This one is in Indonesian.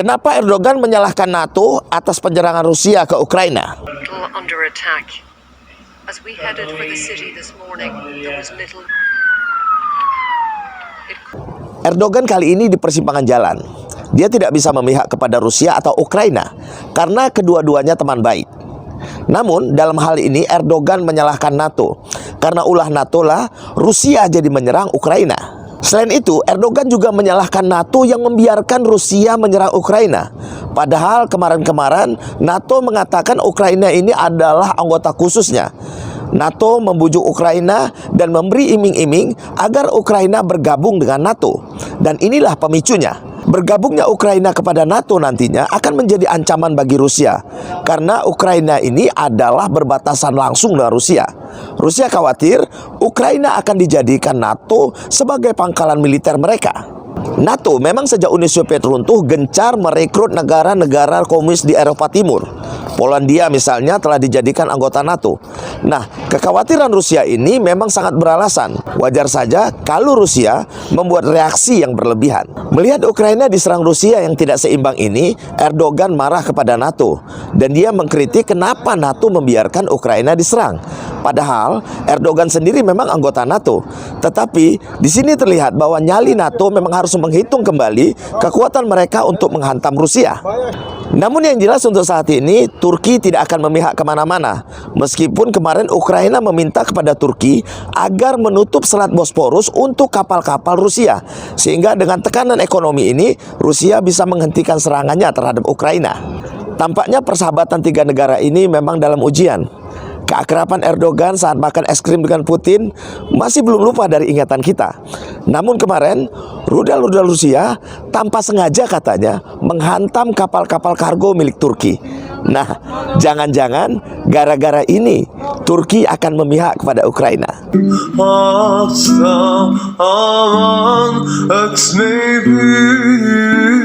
Kenapa Erdogan menyalahkan NATO atas penyerangan Rusia ke Ukraina? Under attack. As we headed for the city this morning, there was little. Erdogan kali ini di persimpangan jalan. Dia tidak bisa memihak kepada Rusia atau Ukraina karena kedua-duanya teman baik. Namun dalam hal ini Erdogan menyalahkan NATO karena ulah NATO lah Rusia jadi menyerang Ukraina. Selain itu, Erdogan juga menyalahkan NATO yang membiarkan Rusia menyerang Ukraina. Padahal kemarin-kemarin NATO mengatakan Ukraina ini adalah anggota khususnya. NATO membujuk Ukraina dan memberi iming-iming agar Ukraina bergabung dengan NATO. Dan inilah pemicunya. Bergabungnya Ukraina kepada NATO nantinya akan menjadi ancaman bagi Rusia. Karena Ukraina ini adalah berbatasan langsung dengan Rusia. Rusia khawatir Ukraina akan dijadikan NATO sebagai pangkalan militer mereka. NATO memang sejak Uni Soviet runtuh gencar merekrut negara-negara komunis di Eropa Timur. Polandia misalnya telah dijadikan anggota NATO. Nah, kekhawatiran Rusia ini memang sangat beralasan. Wajar saja kalau Rusia membuat reaksi yang berlebihan. Melihat Ukraina diserang Rusia yang tidak seimbang ini, Erdogan marah kepada NATO. Dan dia mengkritik kenapa NATO membiarkan Ukraina diserang. Padahal Erdogan sendiri memang anggota NATO. Tetapi di sini terlihat bahwa nyali NATO memang harus menghitung kembali kekuatan mereka untuk menghantam Rusia. Namun yang jelas untuk saat ini Turki tidak akan memihak kemana-mana. Meskipun kemarin Ukraina meminta kepada Turki agar menutup Selat Bosporus untuk kapal-kapal Rusia. Sehingga dengan tekanan ekonomi ini Rusia bisa menghentikan serangannya terhadap Ukraina. Tampaknya persahabatan tiga negara ini memang dalam ujian. Keakraban Erdogan saat makan es krim dengan Putin masih belum lupa dari ingatan kita. Namun kemarin, rudal-rudal Rusia tanpa sengaja katanya menghantam kapal-kapal kargo milik Turki. Nah, jangan-jangan gara-gara ini Turki akan memihak kepada Ukraina. Aman, aksine büyür.